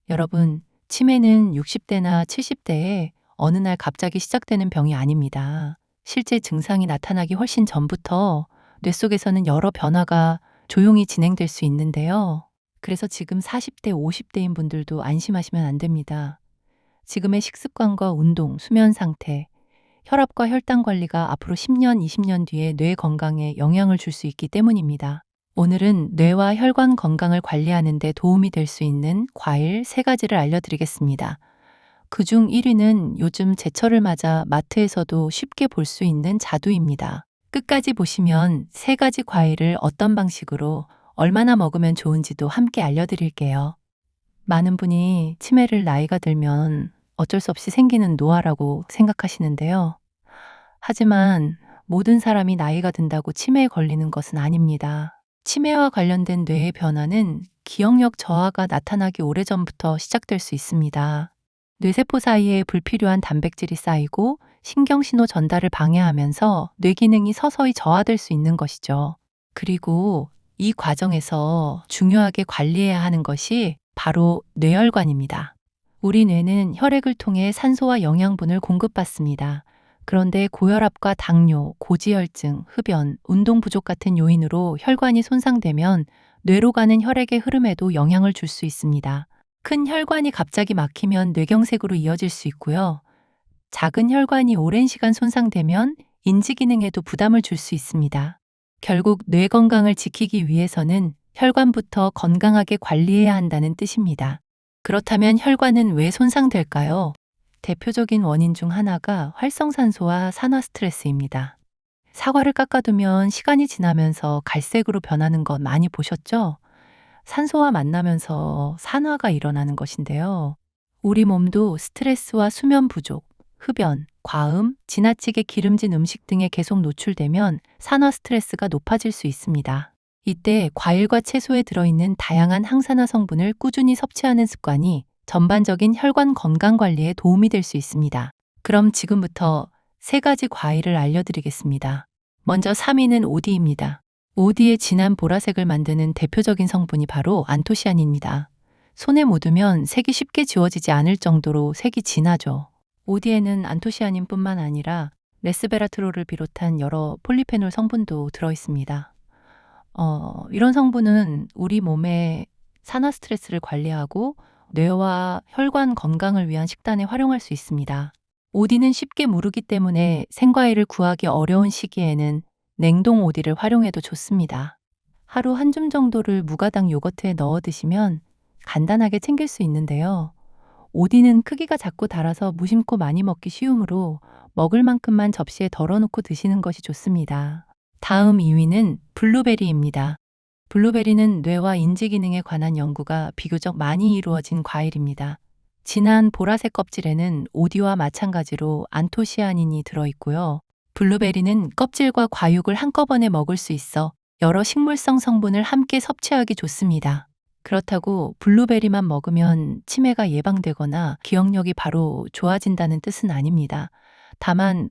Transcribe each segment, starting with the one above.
여러분, 치매는 60대나 70대에 어느 날 갑자기 시작되는 병이 아닙니다. 실제 증상이 나타나기 훨씬 전부터 뇌 속에서는 여러 변화가 조용히 진행될 수 있는데요. 그래서 지금 40대, 50대인 분들도 안심하시면 안 됩니다. 지금의 식습관과 운동, 수면 상태, 혈압과 혈당 관리가 앞으로 10년, 20년 뒤에 뇌 건강에 영향을 줄 수 있기 때문입니다. 오늘은 뇌와 혈관 건강을 관리하는 데 도움이 될 수 있는 과일 3가지를 알려드리겠습니다. 그중 1위는 요즘 제철을 맞아 마트에서도 쉽게 볼 수 있는 자두입니다. 끝까지 보시면 3가지 과일을 어떤 방식으로 얼마나 먹으면 좋은지도 함께 알려드릴게요. 많은 분이 치매를 나이가 들면 어쩔 수 없이 생기는 노화라고 생각하시는데요. 하지만 모든 사람이 나이가 든다고 치매에 걸리는 것은 아닙니다. 치매와 관련된 뇌의 변화는 기억력 저하가 나타나기 오래전부터 시작될 수 있습니다. 뇌세포 사이에 불필요한 단백질이 쌓이고 신경신호 전달을 방해하면서 뇌 기능이 서서히 저하될 수 있는 것이죠. 그리고 이 과정에서 중요하게 관리해야 하는 것이 바로 뇌혈관입니다. 우리 뇌는 혈액을 통해 산소와 영양분을 공급받습니다. 그런데 고혈압과 당뇨, 고지혈증, 흡연, 운동 부족 같은 요인으로 혈관이 손상되면 뇌로 가는 혈액의 흐름에도 영향을 줄 수 있습니다. 큰 혈관이 갑자기 막히면 뇌경색으로 이어질 수 있고요. 작은 혈관이 오랜 시간 손상되면 인지 기능에도 부담을 줄 수 있습니다. 결국 뇌 건강을 지키기 위해서는 혈관부터 건강하게 관리해야 한다는 뜻입니다. 그렇다면 혈관은 왜 손상될까요? 대표적인 원인 중 하나가 활성산소와 산화 스트레스입니다. 사과를 깎아두면 시간이 지나면서 갈색으로 변하는 것 많이 보셨죠? 산소와 만나면서 산화가 일어나는 것인데요. 우리 몸도 스트레스와 수면 부족, 흡연, 과음, 지나치게 기름진 음식 등에 계속 노출되면 산화 스트레스가 높아질 수 있습니다. 이때 과일과 채소에 들어있는 다양한 항산화 성분을 꾸준히 섭취하는 습관이 전반적인 혈관 건강 관리에 도움이 될 수 있습니다. 그럼 지금부터 3가지 과일을 알려드리겠습니다. 먼저 3위는 오디입니다. 오디의 진한 보라색을 만드는 대표적인 성분이 바로 안토시아닌입니다. 손에 묻으면 색이 쉽게 지워지지 않을 정도로 색이 진하죠. 오디에는 안토시아닌뿐만 아니라 레스베라트롤을 비롯한 여러 폴리페놀 성분도 들어있습니다. 이런 성분은 우리 몸의 산화 스트레스를 관리하고 뇌와 혈관 건강을 위한 식단에 활용할 수 있습니다. 오디는 쉽게 무르기 때문에 생과일을 구하기 어려운 시기에는 냉동 오디를 활용해도 좋습니다. 하루 한 줌 정도를 무가당 요거트에 넣어 드시면 간단하게 챙길 수 있는데요. 오디는 크기가 작고 달아서 무심코 많이 먹기 쉬우므로 먹을 만큼만 접시에 덜어놓고 드시는 것이 좋습니다. 다음 2위는 블루베리입니다. 블루베리는 뇌와 인지 기능에 관한 연구가 비교적 많이 이루어진 과일입니다. 진한 보라색 껍질에는 오디와 마찬가지로 안토시아닌이 들어있고요. 블루베리는 껍질과 과육을 한꺼번에 먹을 수 있어 여러 식물성 성분을 함께 섭취하기 좋습니다. 그렇다고 블루베리만 먹으면 치매가 예방되거나 기억력이 바로 좋아진다는 뜻은 아닙니다. 다만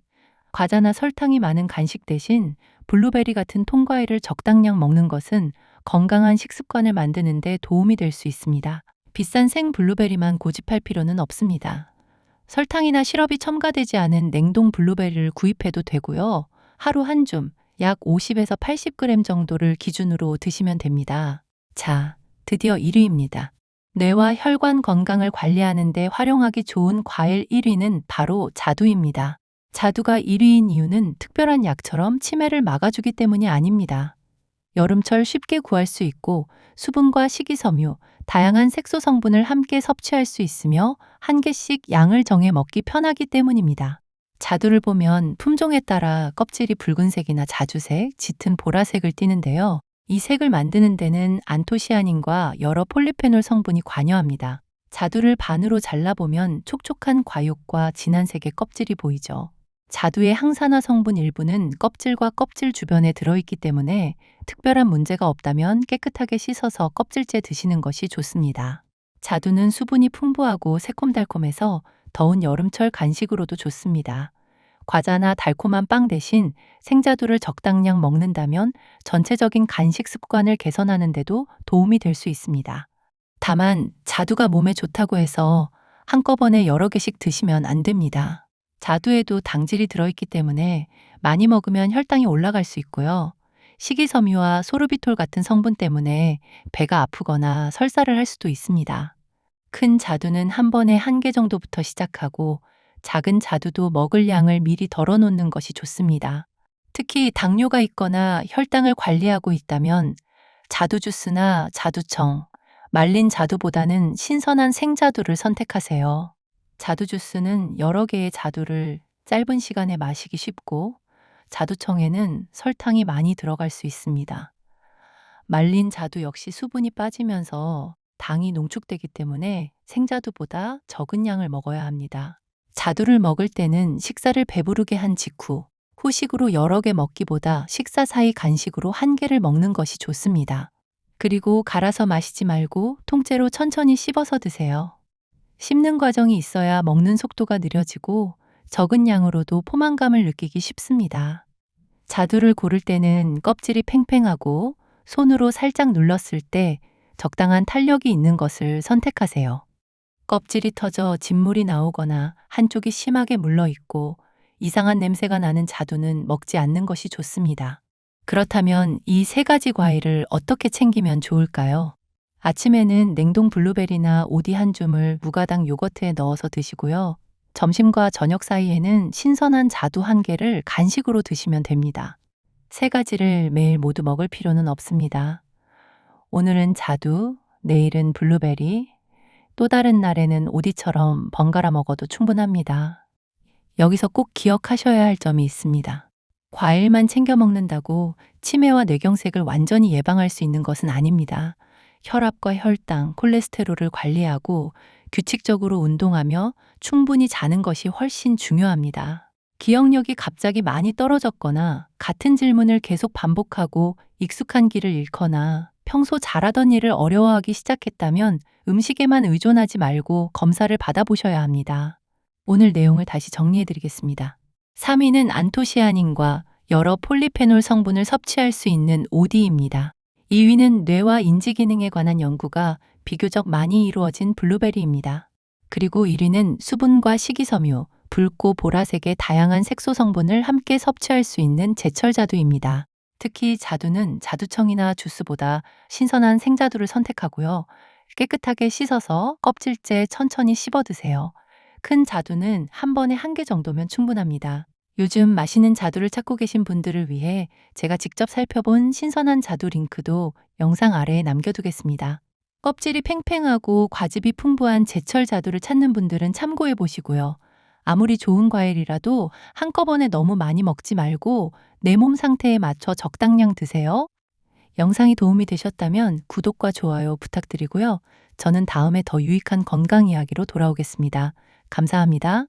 과자나 설탕이 많은 간식 대신 블루베리 같은 통과일을 적당량 먹는 것은 건강한 식습관을 만드는 데 도움이 될 수 있습니다. 비싼 생 블루베리만 고집할 필요는 없습니다. 설탕이나 시럽이 첨가되지 않은 냉동 블루베리를 구입해도 되고요. 하루 한 줌, 약 50에서 80g 정도를 기준으로 드시면 됩니다. 자, 드디어 1위입니다. 뇌와 혈관 건강을 관리하는 데 활용하기 좋은 과일 1위는 바로 자두입니다. 자두가 1위인 이유는 특별한 약처럼 치매를 막아주기 때문이 아닙니다. 여름철 쉽게 구할 수 있고 수분과 식이섬유, 다양한 색소 성분을 함께 섭취할 수 있으며 한 개씩 양을 정해 먹기 편하기 때문입니다. 자두를 보면 품종에 따라 껍질이 붉은색이나 자주색, 짙은 보라색을 띠는데요. 이 색을 만드는 데는 안토시아닌과 여러 폴리페놀 성분이 관여합니다. 자두를 반으로 잘라보면 촉촉한 과육과 진한 색의 껍질이 보이죠. 자두의 항산화 성분 일부는 껍질과 껍질 주변에 들어있기 때문에 특별한 문제가 없다면 깨끗하게 씻어서 껍질째 드시는 것이 좋습니다. 자두는 수분이 풍부하고 새콤달콤해서 더운 여름철 간식으로도 좋습니다. 과자나 달콤한 빵 대신 생자두를 적당량 먹는다면 전체적인 간식 습관을 개선하는 데도 도움이 될 수 있습니다. 다만 자두가 몸에 좋다고 해서 한꺼번에 여러 개씩 드시면 안 됩니다. 자두에도 당질이 들어있기 때문에 많이 먹으면 혈당이 올라갈 수 있고요. 식이섬유와 소르비톨 같은 성분 때문에 배가 아프거나 설사를 할 수도 있습니다. 큰 자두는 한 번에 1개 정도부터 시작하고 작은 자두도 먹을 양을 미리 덜어 놓는 것이 좋습니다. 특히 당뇨가 있거나 혈당을 관리하고 있다면 자두 주스나 자두청, 말린 자두보다는 신선한 생자두를 선택하세요. 자두 주스는 여러 개의 자두를 짧은 시간에 마시기 쉽고 자두청에는 설탕이 많이 들어갈 수 있습니다. 말린 자두 역시 수분이 빠지면서 당이 농축되기 때문에 생자두보다 적은 양을 먹어야 합니다. 자두를 먹을 때는 식사를 배부르게 한 직후, 후식으로 여러 개 먹기보다 식사 사이 간식으로 1개를 먹는 것이 좋습니다. 그리고 갈아서 마시지 말고 통째로 천천히 씹어서 드세요. 씹는 과정이 있어야 먹는 속도가 느려지고 적은 양으로도 포만감을 느끼기 쉽습니다. 자두를 고를 때는 껍질이 팽팽하고 손으로 살짝 눌렀을 때 적당한 탄력이 있는 것을 선택하세요. 껍질이 터져 진물이 나오거나 한쪽이 심하게 물러있고 이상한 냄새가 나는 자두는 먹지 않는 것이 좋습니다. 그렇다면 이 3가지 과일을 어떻게 챙기면 좋을까요? 아침에는 냉동 블루베리나 오디 한 줌을 무가당 요거트에 넣어서 드시고요. 점심과 저녁 사이에는 신선한 자두 1개를 간식으로 드시면 됩니다. 3가지를 매일 모두 먹을 필요는 없습니다. 오늘은 자두, 내일은 블루베리, 또 다른 날에는 오디처럼 번갈아 먹어도 충분합니다. 여기서 꼭 기억하셔야 할 점이 있습니다. 과일만 챙겨 먹는다고 치매와 뇌경색을 완전히 예방할 수 있는 것은 아닙니다. 혈압과 혈당, 콜레스테롤을 관리하고 규칙적으로 운동하며 충분히 자는 것이 훨씬 중요합니다. 기억력이 갑자기 많이 떨어졌거나 같은 질문을 계속 반복하고 익숙한 길을 잃거나 평소 잘하던 일을 어려워하기 시작했다면 음식에만 의존하지 말고 검사를 받아보셔야 합니다. 오늘 내용을 다시 정리해 드리겠습니다. 3위는 안토시아닌과 여러 폴리페놀 성분을 섭취할 수 있는 오디입니다. 2위는 뇌와 인지 기능에 관한 연구가 비교적 많이 이루어진 블루베리입니다. 그리고 1위는 수분과 식이섬유, 붉고 보라색의 다양한 색소 성분을 함께 섭취할 수 있는 제철자두입니다. 특히 자두는 자두청이나 주스보다 신선한 생자두를 선택하고요. 깨끗하게 씻어서 껍질째 천천히 씹어 드세요. 큰 자두는 한 번에 1개 정도면 충분합니다. 요즘 맛있는 자두를 찾고 계신 분들을 위해 제가 직접 살펴본 신선한 자두 링크도 영상 아래에 남겨두겠습니다. 껍질이 팽팽하고 과즙이 풍부한 제철 자두를 찾는 분들은 참고해 보시고요. 아무리 좋은 과일이라도 한꺼번에 너무 많이 먹지 말고 내 몸 상태에 맞춰 적당량 드세요. 영상이 도움이 되셨다면 구독과 좋아요 부탁드리고요. 저는 다음에 더 유익한 건강 이야기로 돌아오겠습니다. 감사합니다.